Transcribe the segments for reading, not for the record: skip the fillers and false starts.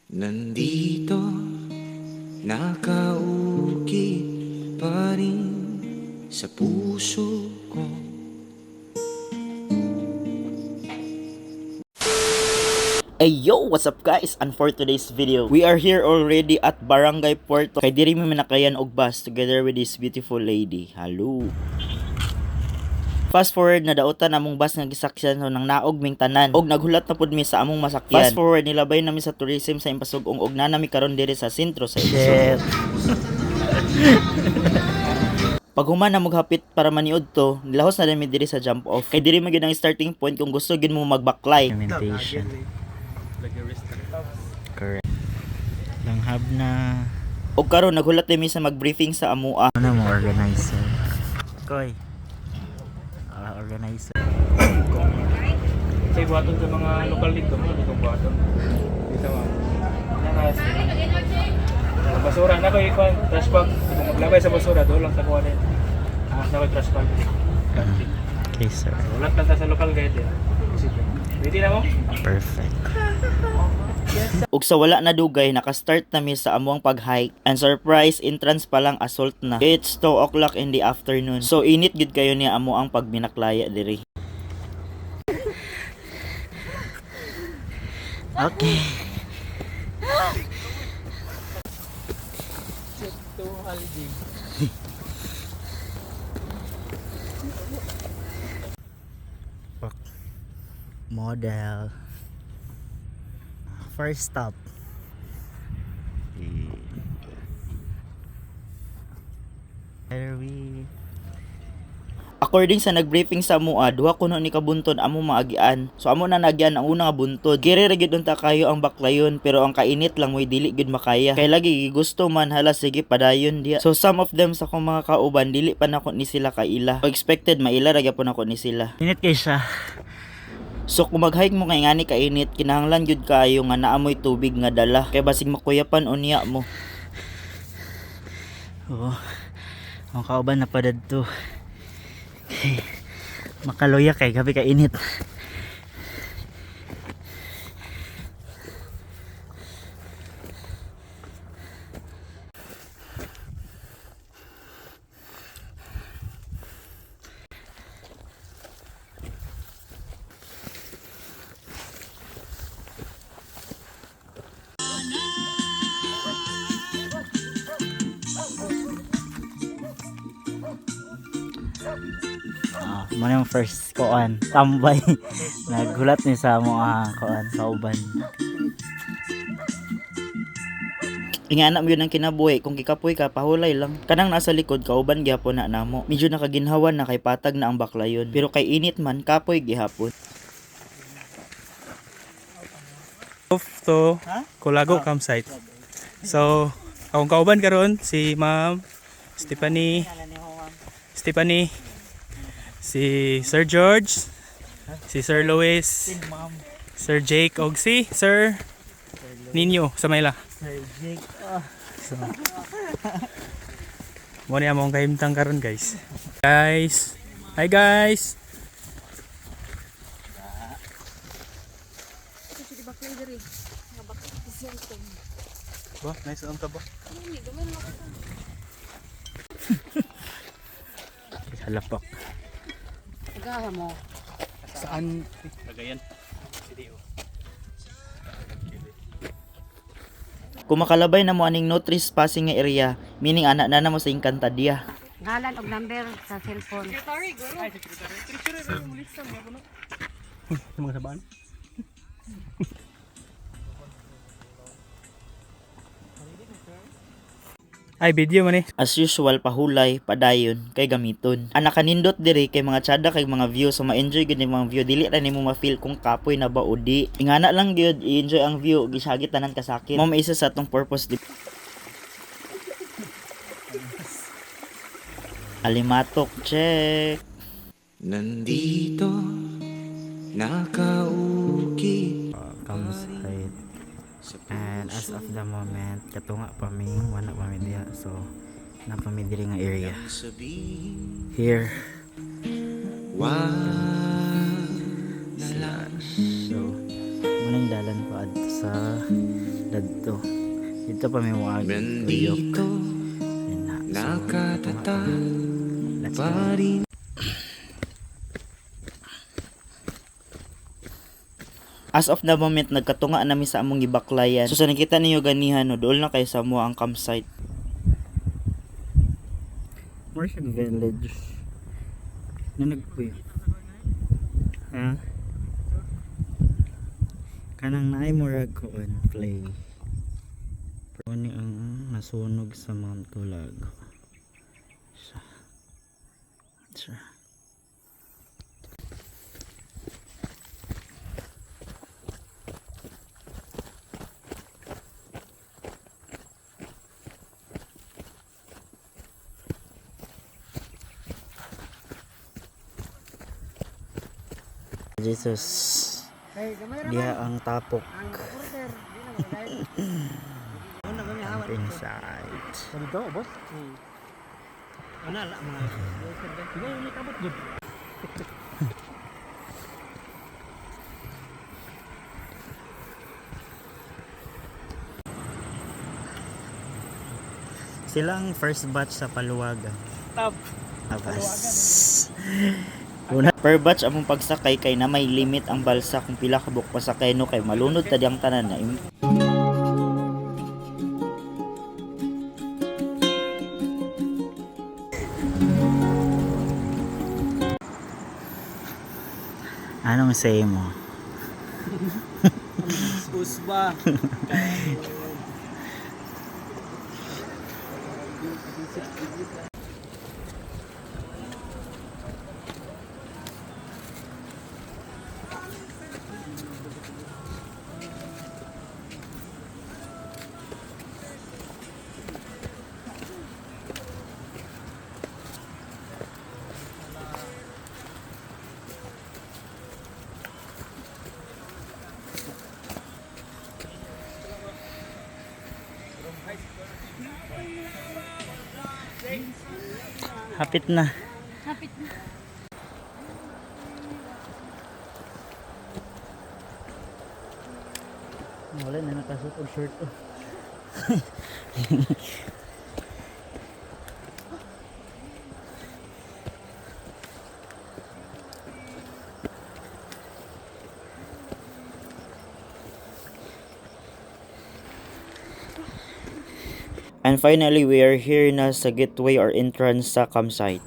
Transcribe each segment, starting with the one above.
Nandito, nakaukit pa rin sa puso ko. Hey yo, what's up guys? And for today's video, we are here already at Barangay Puerto. Kay diri mi manakayan og bus together with this beautiful lady. Hello. Fast forward na dautan among bus nga gisaksyan nang naog ming tanan og naghulat na pud mi sa among masakyan. Fast forward nilabay nami sa tourism sa Impasugong og na nami karon diri sa sentro sa Impasugong. Pag human na maghapit para maniud to, nilahos na dami diri sa jump off. Kay diri magyud ang starting point kung gusto gyud mo magbaklay. Implementation. Correct. Langhab na. Og karon naghulat dami sa mag-briefing sa amua. Ano mo organizer? Koy. Organizer. Say buhaton sa mga lokal dito mo, dito buhaton. Dito mo. Sa basura na ko ikon, trash bag. Kung maglabay sa basura, doon lang sa kuha din. Na ko trash bag. Okay, sir. Ulat lang ta sa lokal guide. Pwede na mo? Perfect. Ug sa wala na dugay, naka-start na mi sa amuang pag-hike. And surprise, entrance pa lang assault na. It's 2 o'clock in the afternoon. So init gid kayo niya amo ang pagbinaklaya diri. Okay. Model. First stop. Here we. According sa nagbriefing sa amua, duha kuno ni kabuntod amo maagian. So amo na nagyan ang una nga buntod. Kiri ra gyud unta kayo ang baklayon pero ang kainit lang mo'y dili gyud makaya. Kay lagi gusto man hala sige padayon diya. So some of them sa akong mga kauban dili pa nako ni sila kaila. O expected maila ra gyapon nako ni sila. Init kay siya. So kung mag-hike mo kay ngani kainit, kinahanglan gyud kaayo nga naamoy tubig nga dala kay basig makuyapan unya mo. Oo. Ang kauban na pa dadto. Makaluya kay gabi ka init. Muna yung first koan, tambay. Naghulat ni sa mga koan, kauban. Ingana mo yun ang kinabuhi, kung kikapoy ka, pahulay lang. Kanang nasa likod, kauban gihapon na namo. Medyo nakaginhawan na kay patag na ang baklayon. Pero kay init man, kapoy gihapon. Off to Colago campsite. So, akong kauban karon si Ma'am Stephanie, si Sir George, si Sir Louis, Sir Jake, og si Sir Nino sa Mayla. Sir Jake. So, mo ni among kahimtang karon guys. Guys, hi guys. Ba, nice ang taba. Halapak. Agaha mo. Saan? Lagayan. Kung makalabay na mo aning no trespassing nga area, meaning anak na mo sa Encantadilla. Ngalan og number sa cellphone. Mga sabaan? Ay, video man eh. As usual, pahulay, padayon, kay gamiton. Ang nakanindot diri kay mga tsada kay mga view, so ma-enjoy gud ni mga view. Dili ra nimo ma-feel kung kapoy na ba o di. Ingana lang gyud i-enjoy ang view, gisagit tanan kasakit. Mao isa sa atong purpose di. Alimatok check. Nandito, nakaukit Campsite. And as of the moment, katunga pa mi, wala pa mi diya. So, napami diri nga area. sabihin. Here. Wag na lang. So, muna yung dalan pa adto sa Dadto. Dito pa may mga tuyok. Nandito Yun na. So, nakatatag let's pa go. rin. As of the moment, nagkatunga nami sa among gibaklayan. So sa nakita ninyo ganihan, no, dool na kay sa mo ang campsite. Martian Village. Nanagpuy. Ha? Kanang naay murag koon play. Pero ni ang nasunog sa Mount Culago. Sa. Jesus. Diha ang tapok. And inside. Silang first batch sa Paluwagan. Abas. Una, per batch among pagsakay kay na may limit ang balsa kung pila ka buok pasakay no kay malunod ta diyang tanan na. Anong say mo? Usba. Hapit na. Wala na nakasuot og short oh. And finally, we are here na sa gateway or entrance sa campsite.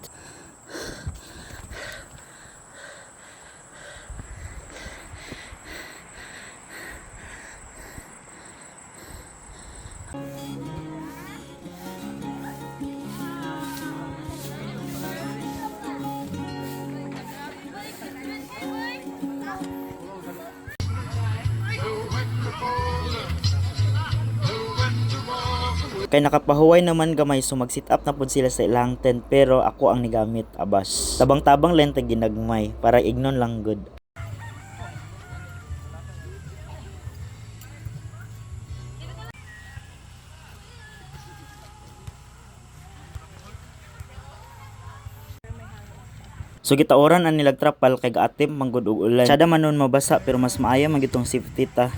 Kay nakapahuway naman gamay so mag-sit up na pud sila sa ilang tent pero ako ang nigamit abas. Tabang-tabang lang tag ginagmay para ignon lang good. So gitaoran ang nilag trapal kay gaatim manggod og ulan. Sada man nun mabasa pero mas maaya man gitong safety ta.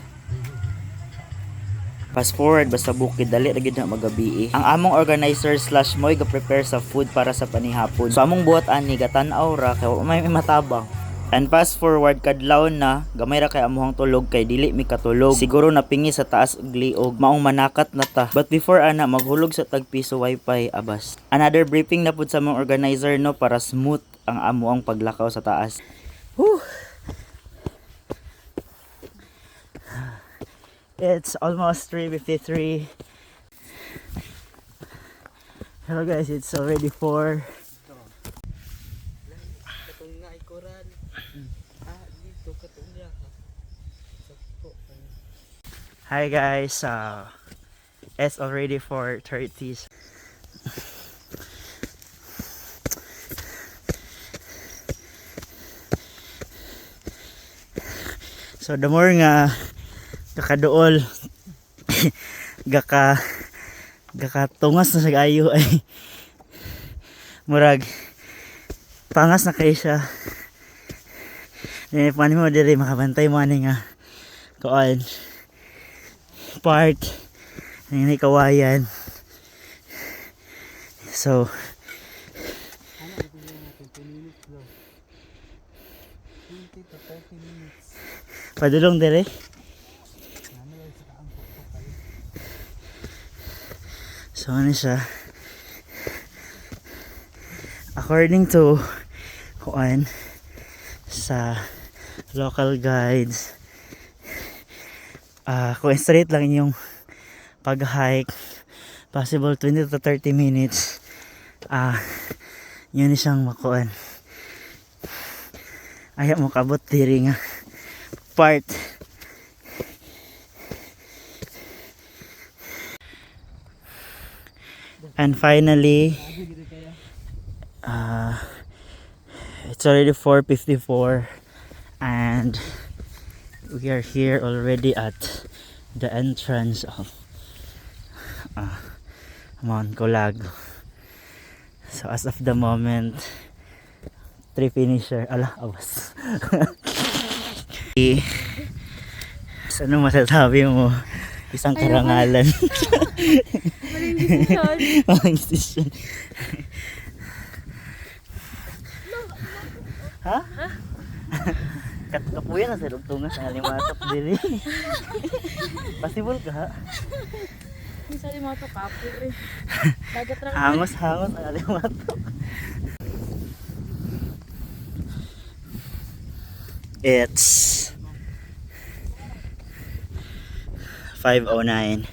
Fast forward basta bukid dali ra gid na magabi. Ang among organizer / moy ga-prepare sa food para sa panihapon. So among buhat ani gatan-aw ra kay may matabang. And fast forward kadlaw na gamay ra kay amuhang tulog kay dili mi katulog. Siguro napingi sa taas og liog maong manakat na ta. But before ana maghulog sa tagpiso wifi abas. Another briefing na pud sa among organizer no para smooth ang amuang paglakaw sa taas. Whew. It's almost 3:53. Hello guys, it's already 4. Hi guys, it's already 4:30. So the more nga kakadool gakatungas na sa ayo ay murag pangas na kay siya. Paano mo diri makabantay mo ani nga kuan part ng kawayan. So padulong dire. So ano siya, according to kuan sa local guides, kung straight lang yung pag-hike, possible 20 to 30 minutes, yun siyang makuan. Ayaw mo kabot diri nga part. And finally, it's already 4:54 and we are here already at the entrance of Mount Colago. So as of the moment, 3 finisher. Ala, awas. So ano masasabi mo? Isang karangalan. Maling decision. Ha? Kapuyan na sa lugtungan sa limatop diri. Possible ka ha? Sa limato kapo eh. Dagat ra. Hangos ang limatop. It's 5:09.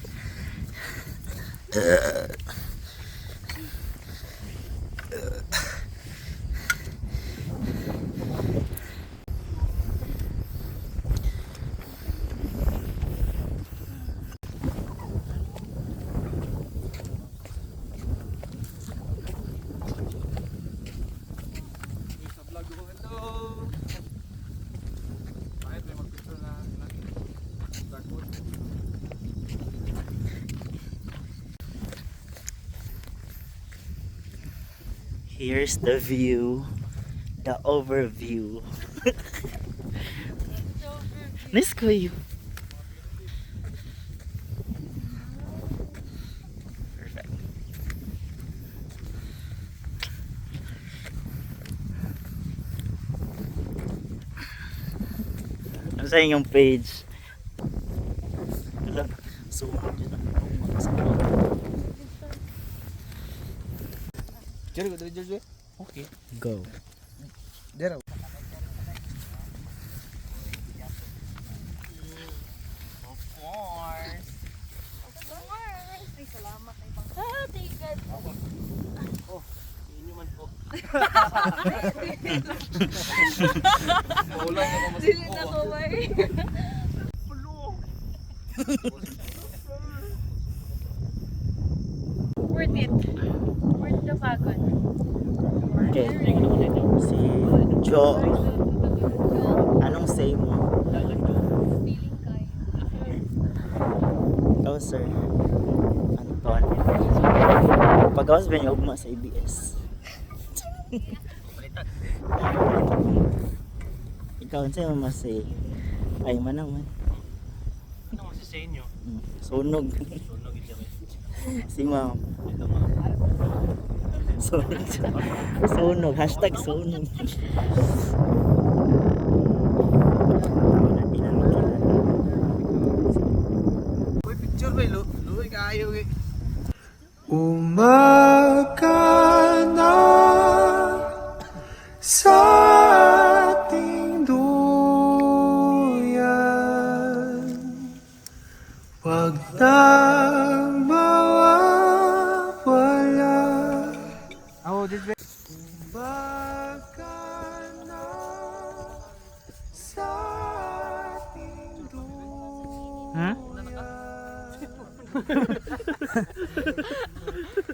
Here's the view, the overview. Nice ko you. Perfect. Ano sa inyong page? Wala. So, Okay. go. There. Ay, salamat ay bang. Ah, tigat. Dili na ko bay. Worth it. Worth the pagod. Okay. Si Jo. Anong say mo? Feeling kayo. Ikaw, sir. Anton. Pag-awas ba niyo ugma sa ABS? Ikaw, ano sa'yo masay? Ay, manang man. Ano mo sa inyo? Sunog. Sunog ito. Si ma'am. Sunog. Sunog. Hashtag sunog. Picture ba luoy kaayo eh. Umaga na sa ating duyan, wag nang mawawala. Umaga na sa ating duyan.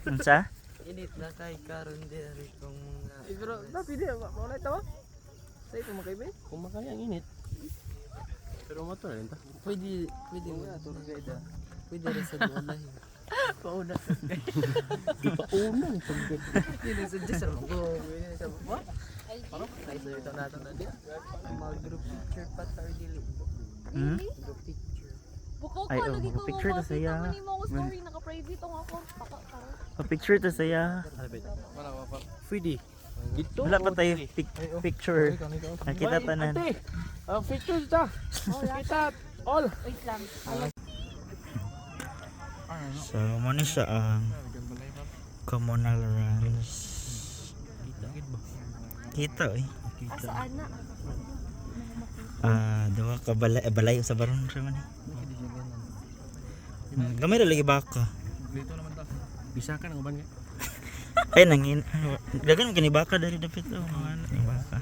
Unsa? Init na kay karon diri kung Pero tapi dia mau naik tawa. Saya kung makaibe. Kung makaya ang init. Pero motor rin ta. pwede mo ato ra gayda. Pwede ra sa dunay. Pauna. Pauna ang pagkat. Ini suggest mo ko. Ini sa mo. Parang ay sa ito natin na dia. Mag group picture pa sa dili. Hmm? Group picture. Buko ko, Ay, oh, lagi ko picture to mapapit saya. naman yung mga story, naka-private ang ako. Pa-picture to saya. Pwede. Dito. Wala pa tayo picture. Nakita tanan. Ang picture dito. Kita. All. Wait lang. So, muna siya ang communal runs. Kita eh. Asaan na? Dawa ka balay sa baron siya man. Gamay na lagi baka. Bisa ka ng uban nga. Ay nangin. Dagan gani baka dari dapat oh, mga baka.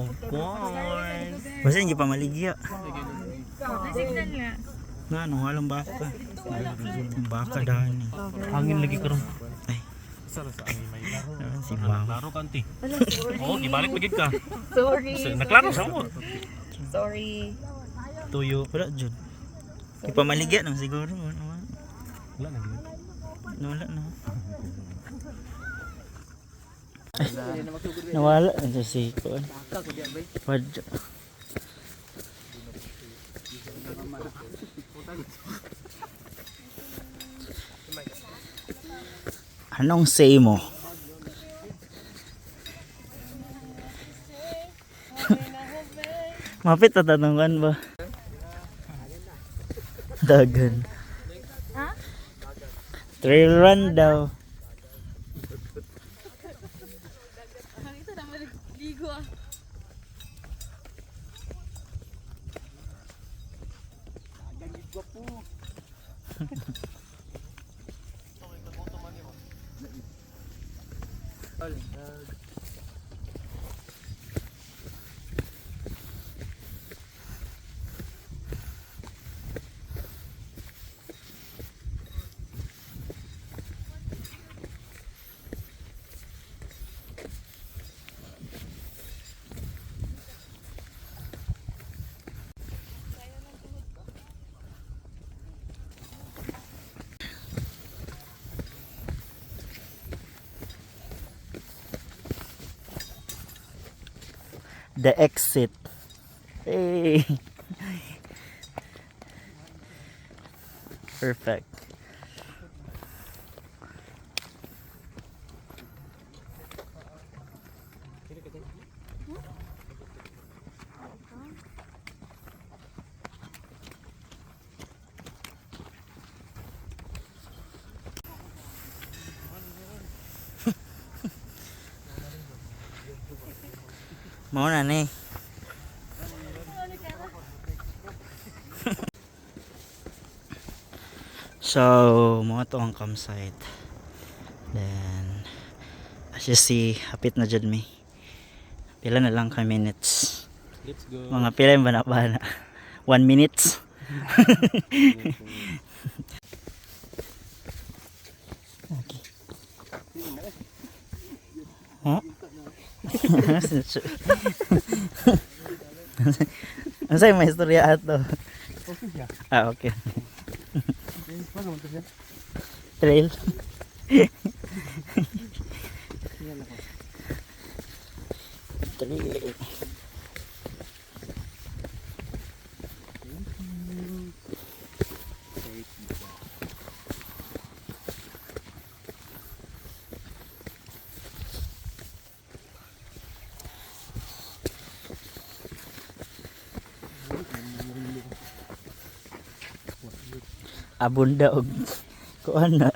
Of course. Basta hindi pa maligya. Signal nga. Nga ano, walang baka. Yung baka dahil ni. Hangin lagi karon. Ay. Sala sa angin may laro. Si Ma'am. Laro kanti. Oo, gibalik lagi ka. Sorry. Naklaro sa mo. Sorry. Tuyo. Wala dyan. Di pa maligya naman siguro. Wala na. Wala na. Nawala na si Kuan. Padya. Anong say mo? Mapit na tanungan ba? Dagan. Ha? Trail run daw. Ito naman ligo ah. The exit. Hey. Perfect. Mau na ni. So, mga to ang campsite. Then, as you see, hapit na dyan mi. Pila na lang ka minutes. Let's go. Mga pila yung bana-bana. 1 minute. Okay. Ha? Ano sa'yo may istorya ato? Okay. Trail. Trail. Abunda og kuan na.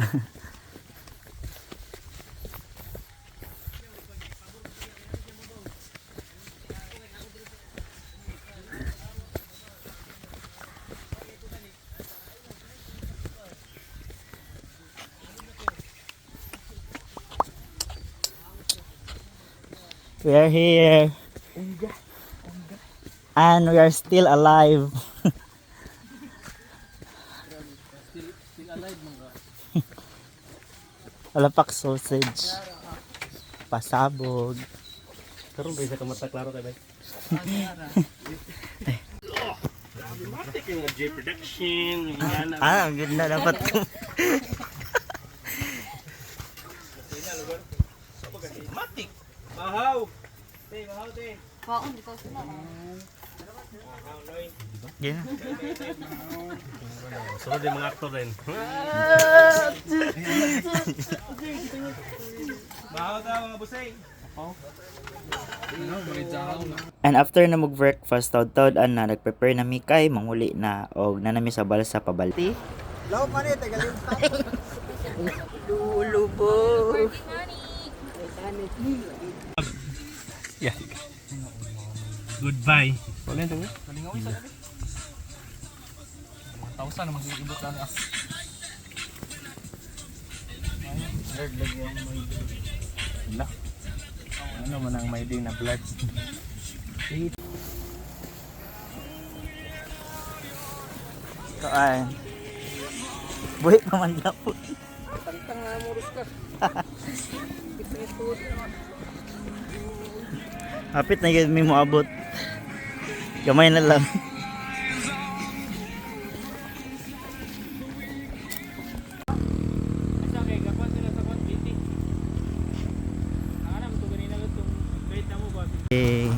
We are here. And we are still alive. Alapak sausage. Pasabog. Karon ba sa kamata klaro kay bay? Matik yung J production. Ang ganda dapat ko. Matik. Mahaw. Te, mahaw te. Paon dito sila. Yan. Sunod yung mga aktor rin. Bahaw tayo mga busay. And after na mag-breakfast, taud-taud na nag-prepare na mi kay manguli na og nanami sa balsa pabalti. Law pa ni, tagaling Goodbye. Tausan naman yung ibot lang as. Lord, lagyan mo yung ano man ang may din na blood. Ito ay. Buhay pa man daw po. Tantang nga mo ka. Hapit na yun may moabot. Gamay na lang. Asa kay kapan sila sa Kwan City. Ano mo to ganina itong grade na mo ba? Okay.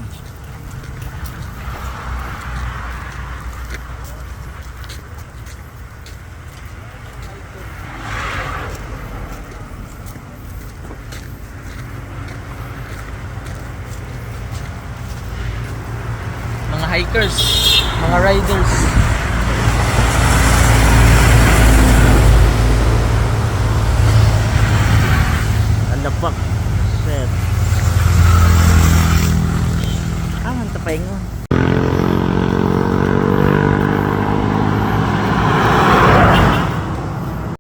Mga hikers, mga riders. Alapak. Set. Ah, man tapaingon.